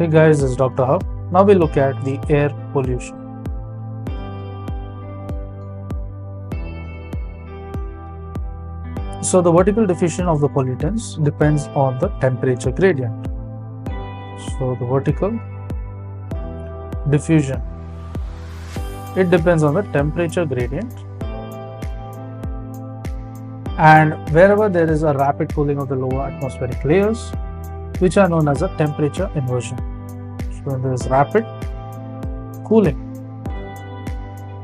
Hey guys, this is Dr. Hub. Now we look at the air pollution. So the vertical diffusion of the pollutants depends on the temperature gradient. So the vertical diffusion, it depends on the temperature gradient, and wherever there is a rapid cooling of the lower atmospheric layers, which are known as a temperature inversion. So when there is rapid cooling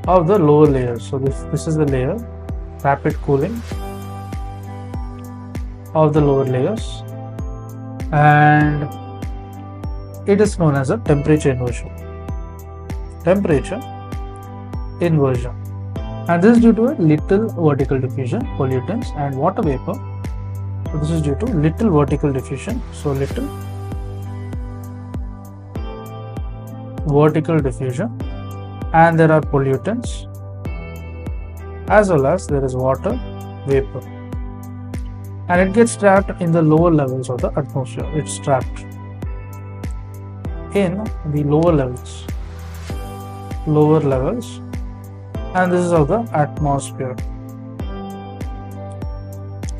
of the lower layers, so this is the layer, rapid cooling of the lower layers, and it is known as a temperature inversion. Temperature inversion, and this is due to a little vertical diffusion pollutants and water vapor. So this is due to little vertical diffusion, so little vertical diffusion, and there are pollutants as well as there is water vapor, and it gets trapped in the lower levels of the atmosphere. It's trapped in the lower levels, and this is of the atmosphere.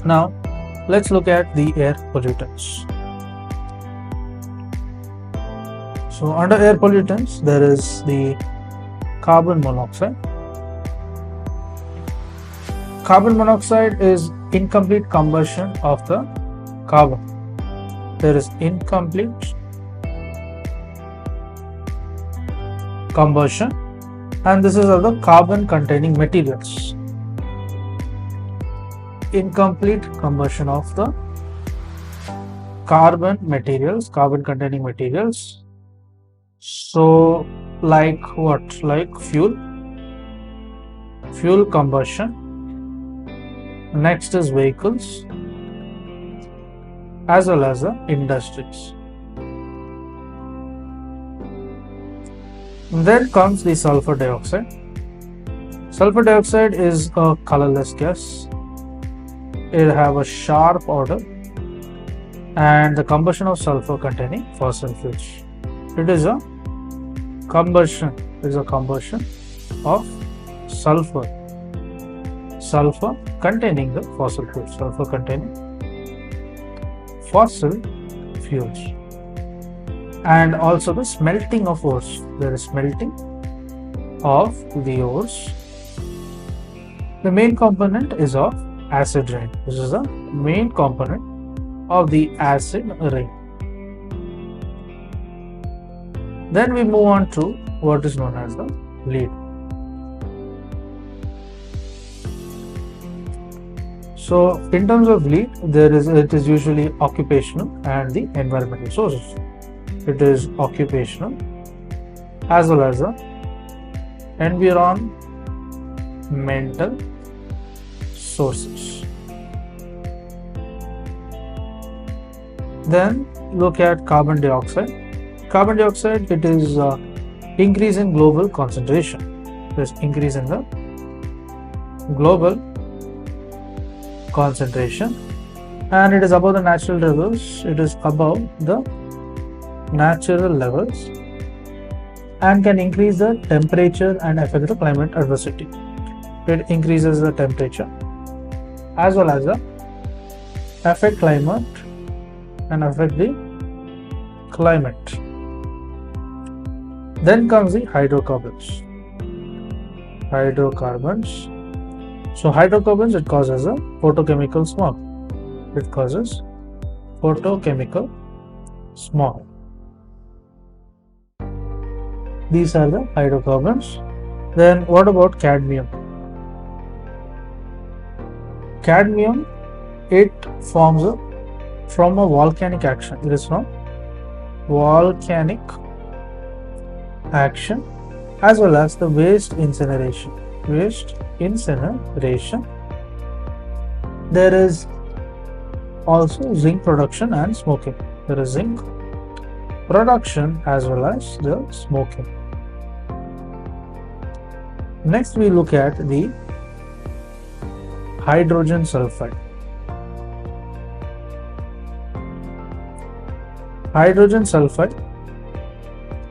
Now let's look at the air pollutants. So under air pollutants there is the carbon monoxide. Carbon monoxide is incomplete combustion of the carbon. There is incomplete combustion, and this is of the carbon containing materials. Incomplete combustion of the carbon containing materials. So like what? Like fuel combustion. Next is vehicles as well as the industries. Then comes the sulfur dioxide. Sulfur dioxide is a colorless gas. It have a sharp odor, and the combustion of sulfur containing fossil fuels. It is a combustion. Of sulfur containing the fossil fuels. Sulfur containing fossil fuels. And also the smelting of ores. There is smelting of the ores. The main component is of acid rain. This is the main component of the acid rain. Then we move on to what is known as the lead. So in terms of lead, it is usually occupational and the environmental sources. It is occupational as well as the environmental sources. Then look at carbon dioxide. Carbon dioxide, it is increase in global concentration. There's increase in the global concentration, and it is above the natural levels. It is above the natural levels and can increase the temperature and affect the climate adversity. It increases the temperature as well as the affect climate and affect the climate. Then comes the hydrocarbons. So hydrocarbons, it causes a photochemical smog. These are the hydrocarbons. Then what about cadmium? Cadmium, it forms from a volcanic action. It is from volcanic action as well as the waste incineration. There is also zinc production and smoking. There is zinc production as well as the smoking. Next we look at the hydrogen sulfide. Hydrogen sulfide,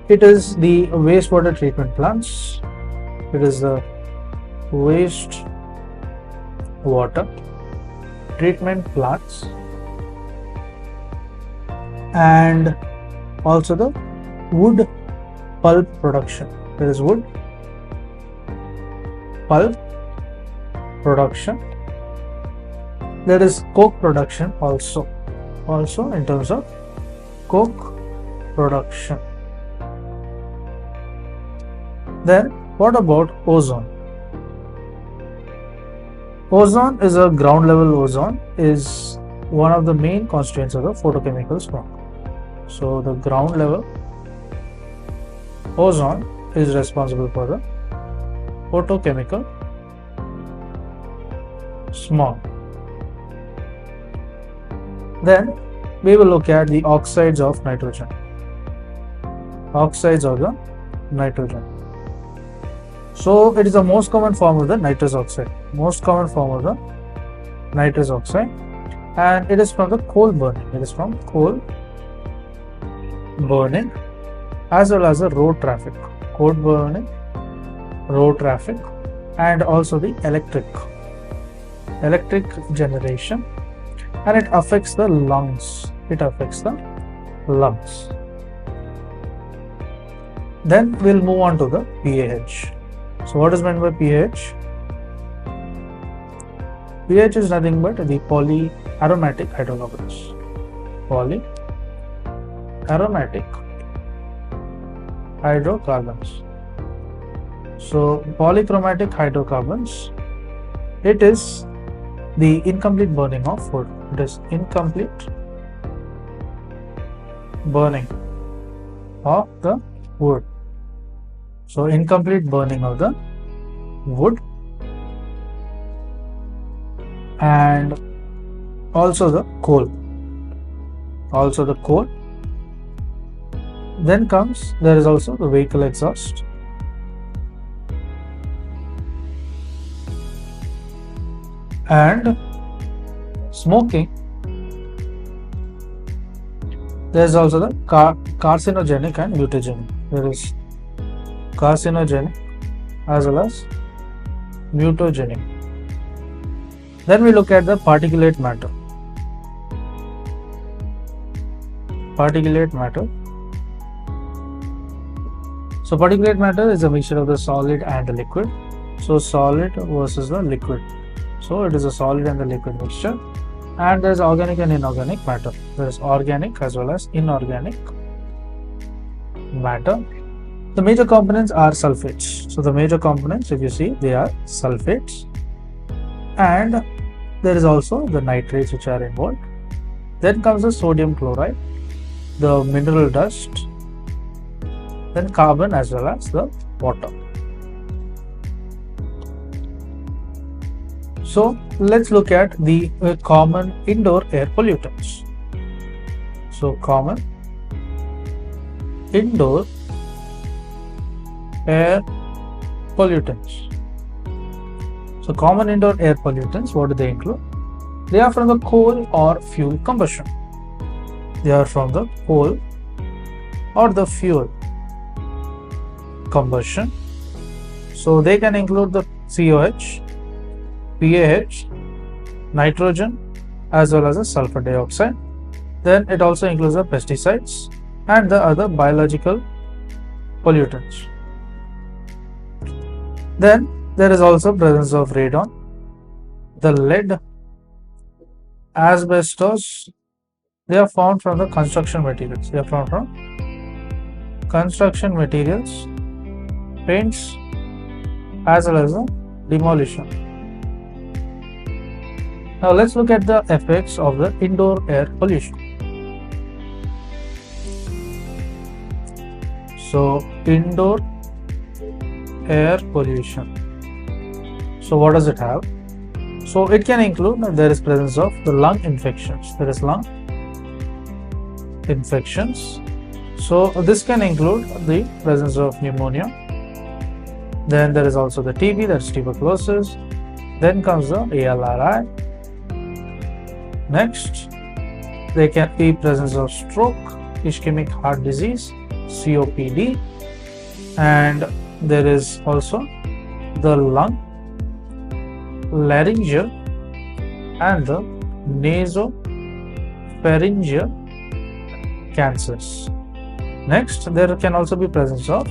it is the wastewater treatment plants. It is the waste water treatment plants, and also the wood pulp production. There is wood pulp production. There is coke production also in terms of coke production. Then what about ozone? Ozone is a ground level ozone is one of the main constituents of the photochemical smoke. So the ground level ozone is responsible for the photochemical smog. Then we will look at the oxides of nitrogen. Oxides of the nitrogen. So it is the most common form of the nitrous oxide. Most common form of the nitrous oxide, and it is from the coal burning. It is from coal burning as well as the road traffic. Coal burning, road traffic, and also the electric generation, and it affects the lungs. Then we'll move on to the pH. So what is meant by pH? pH is nothing but the polyaromatic hydrocarbons. Polyaromatic hydrocarbons. So polychromatic hydrocarbons, it is the incomplete burning of food. It is incomplete burning of the wood. So incomplete burning of the wood, and also the coal. Then there is also the vehicle exhaust, and smoking. There is also the carcinogenic and mutagenic. There is carcinogenic as well as mutagenic. Then we look at the particulate matter. So particulate matter is a mixture of the solid and the liquid. So solid versus the liquid. So it is a solid and the liquid mixture, and there is organic and inorganic matter. There is organic as well as inorganic matter. The major components are sulfates. So the major components, if you see, they are sulfates, and there is also the nitrates which are involved. Then comes the sodium chloride, the mineral dust, then carbon as well as the water. So let's look at the common indoor air pollutants. So common indoor air pollutants. So common indoor air pollutants, what do they include? They are from the coal or fuel combustion. They are from the coal or the fuel combustion. So they can include the COH, PAH, nitrogen as well as the sulfur dioxide. Then it also includes the pesticides and the other biological pollutants. Then there is also presence of radon, the lead, asbestos. They are found from the construction materials. Paints as well as the demolition. Now let's look at the effects of the indoor air pollution. So indoor air pollution. So what does it have? So it can include, there is presence of the lung infections. There is lung infections. So this can include the presence of pneumonia. Then there is also the TB, that's tuberculosis. Then comes the ALRI. Next, there can be presence of stroke, ischemic heart disease, COPD, and there is also the lung, laryngeal, and the nasopharyngeal cancers. Next, there can also be presence of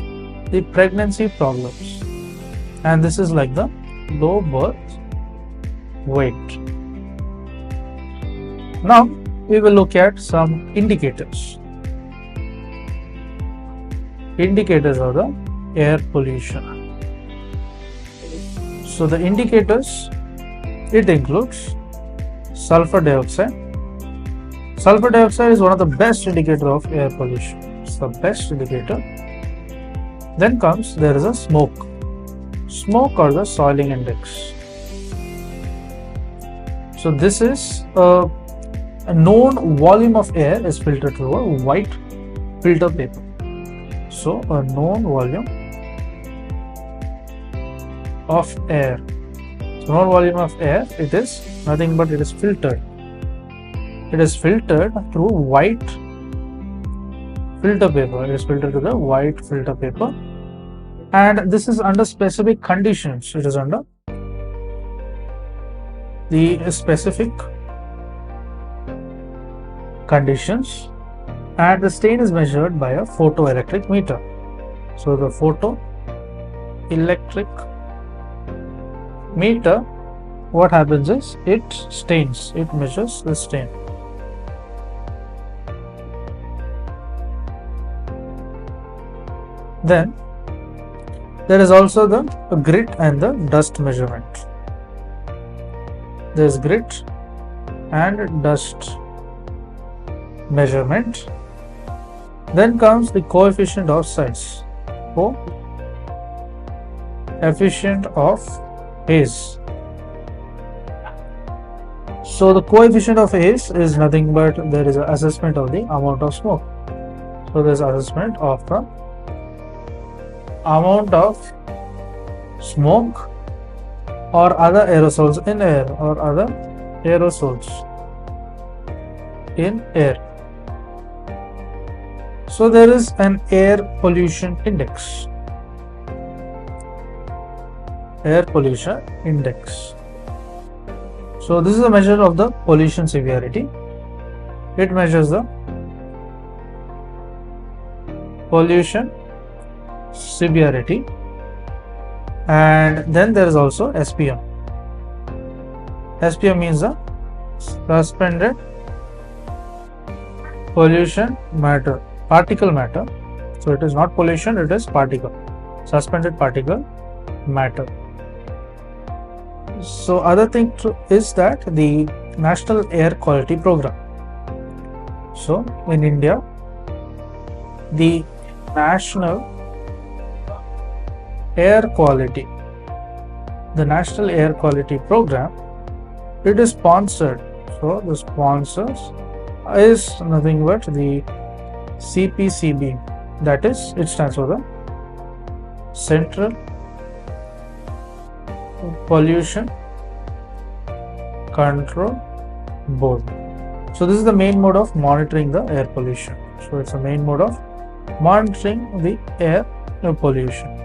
the pregnancy problems, and this is like the low birth weight. Now we will look at some indicators. Indicators of the air pollution. So the indicators, it includes sulfur dioxide. Sulfur dioxide is one of the best indicator of air pollution. It's the best indicator. Then comes, there is a smoke. Smoke or the soiling index. So this is a known volume of air is filtered through a white filter paper. So a known volume of air. So known volume of air, it is nothing but it is filtered. It is filtered through white filter paper. It is filtered through the white filter paper, and this is under specific conditions. It is under the specific conditions, and the stain is measured by a photoelectric meter. So the photoelectric meter, what happens is it stains, it measures the stain. Then there is also the grit and the dust measurement. There is grit and dust measurement. Then comes the coefficient of size. Coefficient of haze. So the coefficient of haze is nothing but there is an assessment of the amount of smoke. So there is assessment of the amount of smoke or other aerosols in air or other aerosols in air. So there is an air pollution index. Air pollution index. So this is a measure of the pollution severity. It measures the pollution severity, and then there is also SPM. SPM means the suspended pollution matter, particle matter. So it is not pollution, it is particle, suspended particle matter. So other thing is that the National Air Quality Program. So in India, the National Air Quality, the National Air Quality Program, it is sponsored. So the sponsors is nothing but the CPCB, that is, it stands for the Central Pollution Control Board. So this is the main mode of monitoring the air pollution. So it's a main mode of monitoring the air pollution.